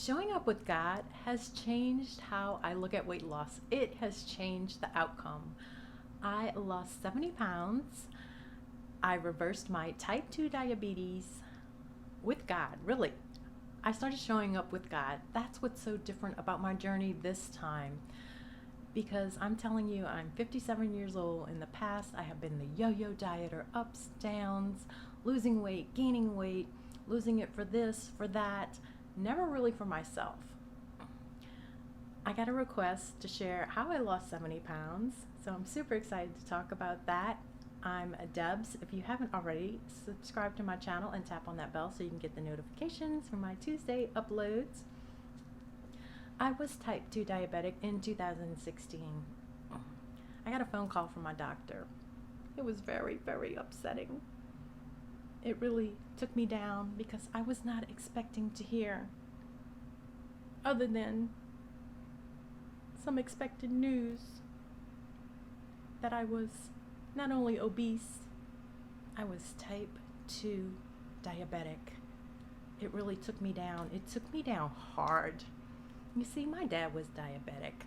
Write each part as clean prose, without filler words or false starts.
Showing up with God has changed how I look at weight loss. It has changed the outcome. I lost 70 pounds. I reversed my type 2 diabetes with God, really. I started showing up with God. That's what's so different about my journey this time. Because I'm telling you, I'm 57 years old. In the past, I have been the yo-yo dieter, ups, downs, losing weight, gaining weight, losing it for this, for that, never really for myself. I got a request to share how I lost 70 pounds, so I'm super excited to talk about that. I'm Debs. If you haven't already, subscribe to my channel and tap on that bell so you can get the notifications for my Tuesday uploads. I was type 2 diabetic in 2016. I got a phone call from my doctor. It was very, very upsetting. It really took me down because I was not expecting to hear other than some expected news that I was not only obese, I was type 2 diabetic. It really took me down. It took me down hard. You see, my dad was diabetic.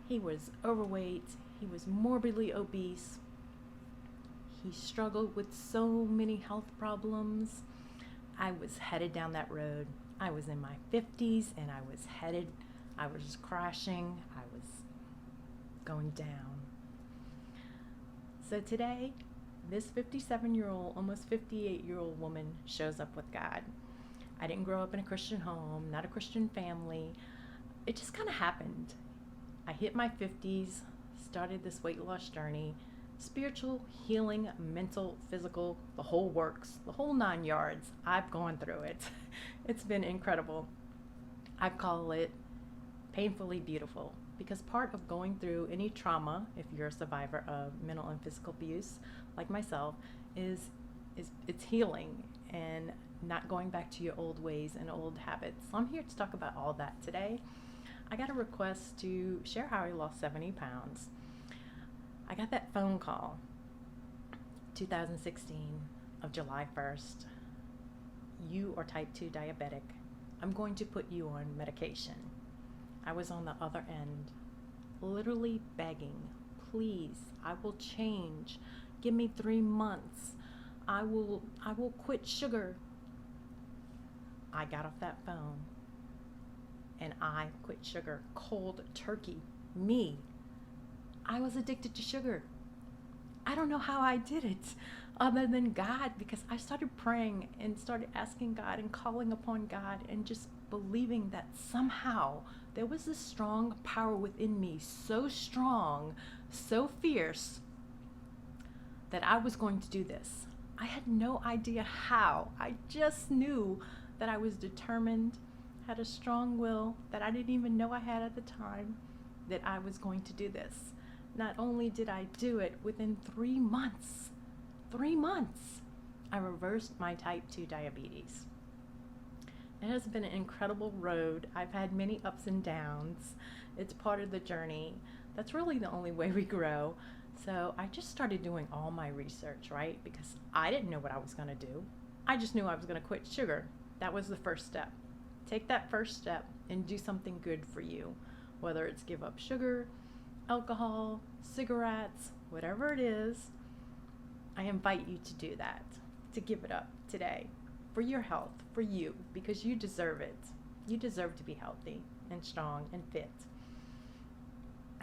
He was overweight. He was morbidly obese. He struggled with so many health problems. I was headed down that road. I was in my 50s and I was crashing. I was going down. So today, this 57-year-old, almost 58-year-old woman shows up with God. I didn't grow up in a Christian home, not a Christian family. It just kind of happened. I hit my 50s, started this weight loss journey, spiritual, healing, mental, physical, the whole works, the whole 9 yards. I've gone through it. It's been incredible. I call it painfully beautiful because part of going through any trauma, if you're a survivor of mental and physical abuse like myself, is it's healing and not going back to your old ways and old habits. So I'm here to talk about all that today. I got a request to share how I lost 70 pounds. I got that phone call, 2016 of July 1st. You are type 2 diabetic. I'm going to put you on medication. I was on the other end, literally begging, please, I will change. Give me 3 months. I will quit sugar. I got off that phone and I quit sugar cold turkey. Me. I was addicted to sugar. I don't know how I did it other than God, because I started praying and started asking God and calling upon God and just believing that somehow there was this strong power within me, so strong, so fierce, that I was going to do this. I had no idea how. I just knew that I was determined, had a strong will that I didn't even know I had at the time, that I was going to do this. Not only did I do it, within 3 months, I reversed my type 2 diabetes. It has been an incredible road. I've had many ups and downs. It's part of the journey. That's really the only way we grow. So I just started doing all my research, right? Because I didn't know what I was going to do. I just knew I was going to quit sugar. That was the first step. Take that first step and do something good for you, whether it's give up sugar, alcohol, cigarettes, whatever it is. I invite you to do that, to give it up today for your health, for you, because you deserve it. You deserve to be healthy and strong and fit.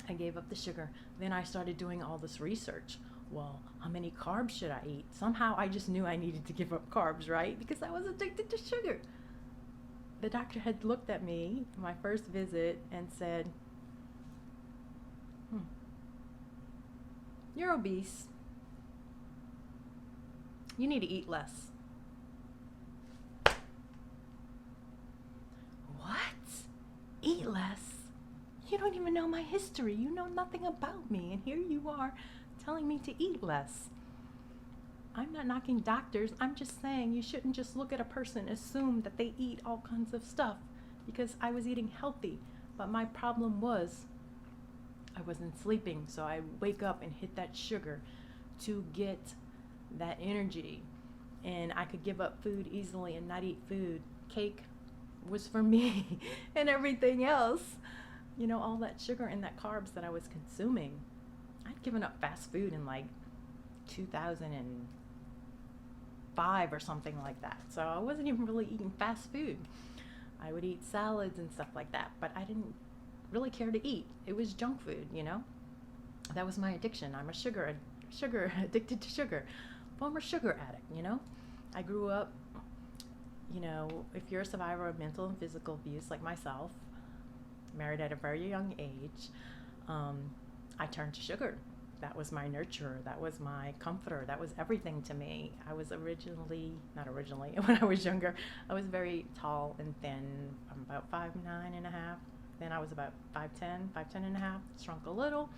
I gave up the sugar. Then I started doing all this research. Well, how many carbs should I eat? Somehow I just knew I needed to give up carbs, right? Because I was addicted to sugar. The doctor had looked at me my first visit and said, you're obese. You need to eat less. What? Eat less? You don't even know my history. You know nothing about me. And here you are telling me to eat less. I'm not knocking doctors. I'm just saying you shouldn't just look at a person, assume that they eat all kinds of stuff, because I was eating healthy. But my problem was I wasn't sleeping. So I wake up and hit that sugar to get that energy. And I could give up food easily and not eat food, cake, was for me and everything else, all that sugar and that carbs that I was consuming. I'd given up fast food in like 2005 or something like that. So I wasn't even really eating fast food. I would eat salads and stuff like that, but I didn't really care to eat. It was junk food, That was my addiction. I'm a sugar addicted to sugar. Former sugar addict. I grew up, if you're a survivor of mental and physical abuse like myself, married at a very young age, I turned to sugar. That was my nurturer. That was my comforter. That was everything to me. I was not originally, when I was younger, I was very tall and thin. I'm about 5'9" and a half. Then I was about 5'10" and a half, shrunk a little.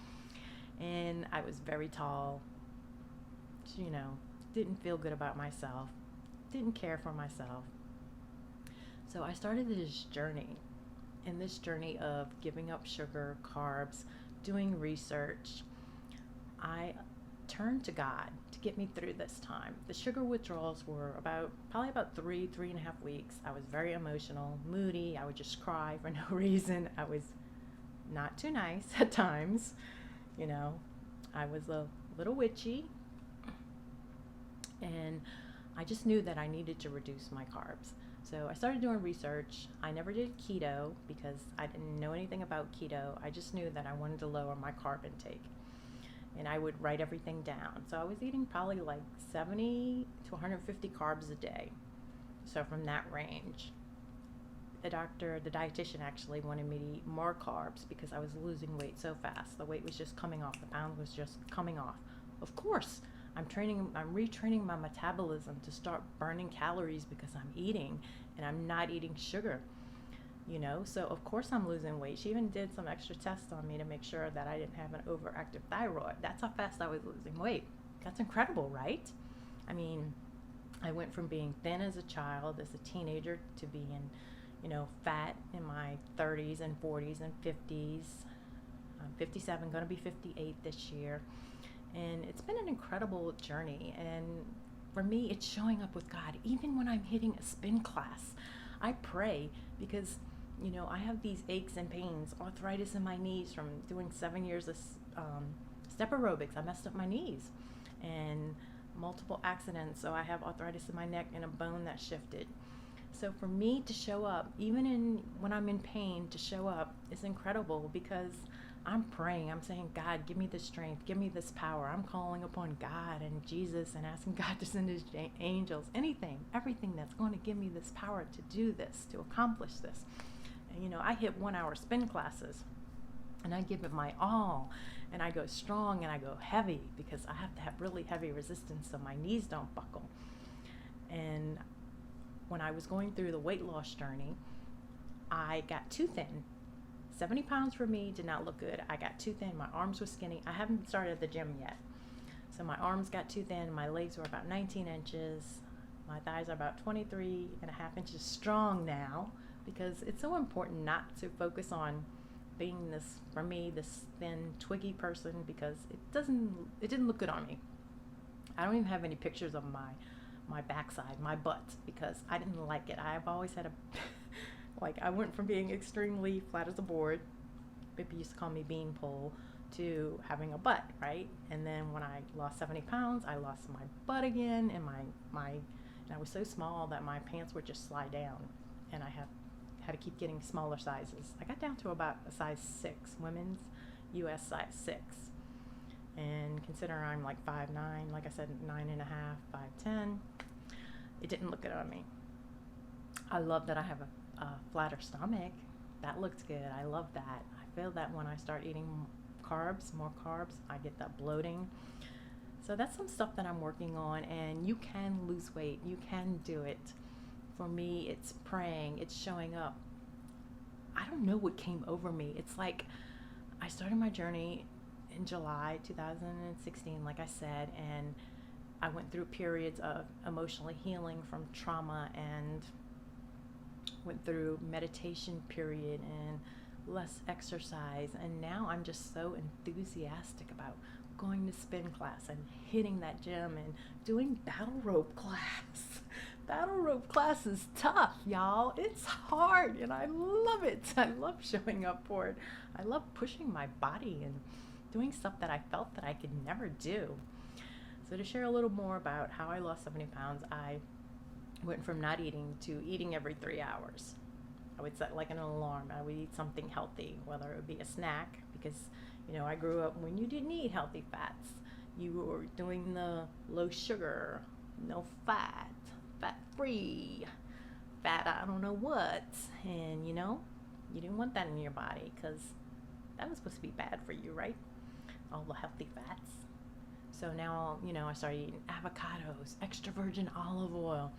And I was very tall, didn't feel good about myself, didn't care for myself. So I started this journey of giving up sugar, carbs, doing research. I turned to God to get me through this time. The sugar withdrawals were probably about 3.5 weeks. I was very emotional, moody. I would just cry for no reason. I was not too nice at times. I was a little witchy, and I just knew that I needed to reduce my carbs. So I started doing research. I never did keto because I didn't know anything about keto. I just knew that I wanted to lower my carb intake, and I would write everything down. So I was eating probably like 70 to 150 carbs a day. So from that range. The dietitian actually wanted me to eat more carbs because I was losing weight so fast. The weight was just coming off. The pound was just coming off. Of course, I'm retraining my metabolism to start burning calories because I'm eating, and I'm not eating sugar. So of course I'm losing weight. She even did some extra tests on me to make sure that I didn't have an overactive thyroid. That's how fast I was losing weight. That's incredible, right? I mean, I went from being thin as a child, as a teenager, to being fat in my 30s and 40s and 50s. I'm 57, going to be 58 this year. And it's been an incredible journey. And for me, it's showing up with God. Even when I'm hitting a spin class, I pray because, I have these aches and pains, arthritis in my knees from doing 7 years of step aerobics. I messed up my knees and multiple accidents. So I have arthritis in my neck and a bone that shifted. So for me to show up, even when I'm in pain, to show up is incredible because I'm praying. I'm saying, God, give me the strength, give me this power. I'm calling upon God and Jesus and asking God to send his angels, everything that's going to give me this power to do this, to accomplish this. And I hit 1 hour spin classes, and I give it my all, and I go strong and I go heavy because I have to have really heavy resistance so my knees don't buckle. And when I was going through the weight loss journey, I got too thin. 70 pounds for me did not look good. I got too thin. My arms were skinny. I haven't started the gym yet. So my arms got too thin. My legs were about 19 inches. My thighs are about 23.5 inches strong now because it's so important not to focus on being this thin, twiggy person because it didn't look good on me. I don't even have any pictures of my backside, my butt, because I didn't like it. I've always had I went from being extremely flat as a board, people used to call me beanpole, to having a butt, right? And then when I lost 70 pounds, I lost my butt again, and and I was so small that my pants would just slide down, and I had to keep getting smaller sizes. I got down to about a size 6, women's US size 6. And consider I'm like 5'9", like I said, 9.5, 5'10", it didn't look good on me. I love that I have a flatter stomach. That looks good. I love that. I feel that when I start eating more carbs, I get that bloating. So that's some stuff that I'm working on, and you can lose weight. You can do it. For me, it's praying. It's showing up. I don't know what came over me. It's like I started my journey in July 2016, like I said, and I went through periods of emotionally healing from trauma and went through meditation period and less exercise, and now I'm just so enthusiastic about going to spin class and hitting that gym and doing battle rope class Battle rope class is tough, y'all. It's hard and I love it. I love showing up for it. I love pushing my body and doing stuff that I felt that I could never do. So to share a little more about how I lost 70 pounds, I went from not eating to eating every 3 hours. I would set like an alarm. I would eat something healthy, whether it would be a snack, because I grew up when you didn't eat healthy fats. You were doing the low sugar, no fat, fat free, fat I don't know what, and you didn't want that in your body because that was supposed to be bad for you, right? All the healthy fats. So now, I started eating avocados, extra virgin olive oil,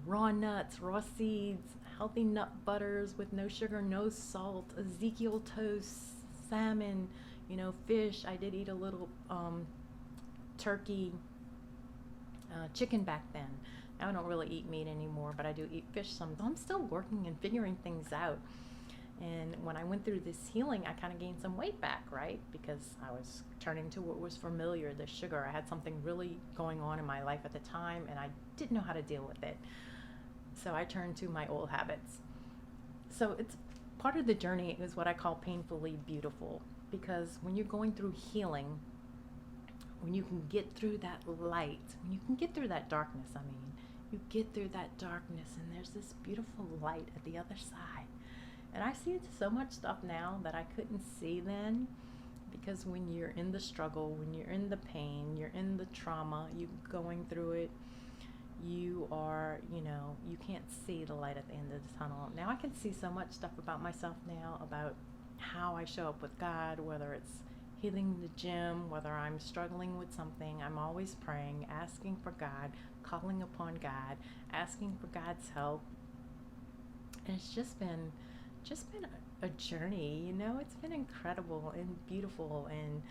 raw nuts, raw seeds, healthy nut butters with no sugar, no salt, Ezekiel toast, salmon, fish. I did eat a little turkey, chicken back then. Now I don't really eat meat anymore, but I do eat fish sometimes. I'm still working and figuring things out. And when I went through this healing, I kind of gained some weight back, right? Because I was turning to what was familiar, the sugar. I had something really going on in my life at the time, and I didn't know how to deal with it. So I turned to my old habits. So it's part of the journey is what I call painfully beautiful, because when you're going through healing, when you can get through that light, when you can get through that darkness, you get through that darkness and there's this beautiful light at the other side. And I see so much stuff now that I couldn't see then, because when you're in the struggle, when you're in the pain, you're in the trauma, you going through it, you are, you can't see the light at the end of the tunnel. Now I can see so much stuff about myself now, about how I show up with God, whether it's healing the gym, whether I'm struggling with something, I'm always praying, asking for God, calling upon God, asking for God's help. And it's just been a journey, it's been incredible and beautiful, and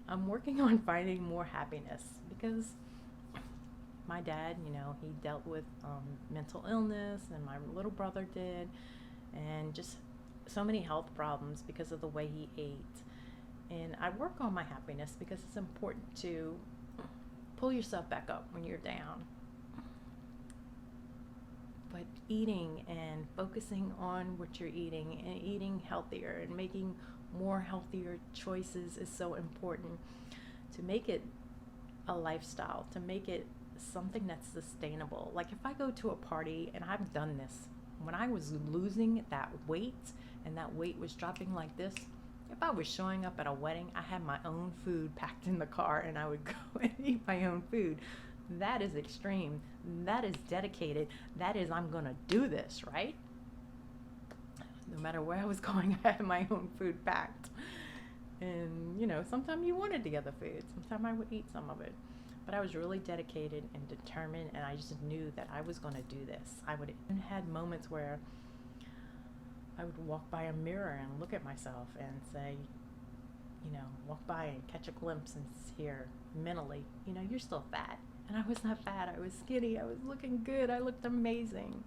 I'm working on finding more happiness, because my dad, he dealt with mental illness, and my little brother did, and just so many health problems because of the way he ate. And I work on my happiness because it's important to pull yourself back up when you're down. But eating and focusing on what you're eating and eating healthier and making more healthier choices is so important, to make it a lifestyle, to make it something that's sustainable. Like if I go to a party, and I've done this, when I was losing that weight and that weight was dropping like this, if I was showing up at a wedding, I had my own food packed in the car and I would go and eat my own food. That is extreme. That is dedicated. That is, I'm going to do this, right? No matter where I was going, I had my own food packed. And, sometimes you wanted the other food. Sometimes I would eat some of it. But I was really dedicated and determined, and I just knew that I was going to do this. I would have had moments where I would walk by a mirror and look at myself and say, walk by and catch a glimpse and hear mentally, you're still fat. And I was not fat. I was skinny. I was looking good. I looked amazing.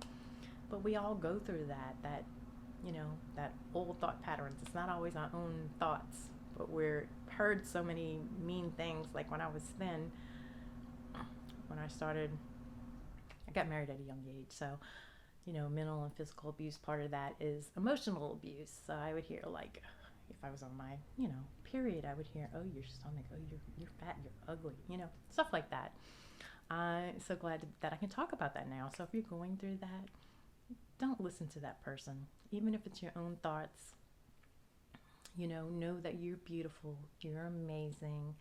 But we all go through that old thought patterns. It's not always our own thoughts, but we're heard so many mean things. Like when I was thin, when I got married at a young age. So, mental and physical abuse, part of that is emotional abuse. So I would hear, like, if I was on my, period, I would hear, oh, your stomach, oh, you're fat, you're ugly, stuff like that. I'm so glad that I can talk about that now. So if you're going through that, don't listen to that person. Even if it's your own thoughts, know that you're beautiful, you're amazing,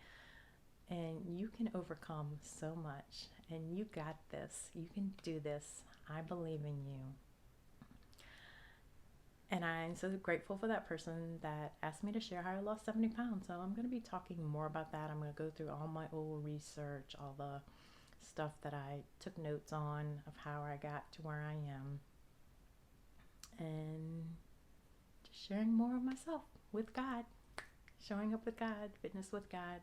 and you can overcome so much. And you got this. You can do this. I believe in you. And I'm so grateful for that person that asked me to share how I lost 70 pounds. So I'm going to be talking more about that. I'm going to go through all my old research, all the stuff that I took notes on of how I got to where I am. And just sharing more of myself with God. Showing up with God, fitness with God.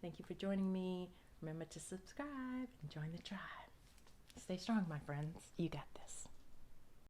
Thank you for joining me. Remember to subscribe and join the tribe. Stay strong, my friends. You got this.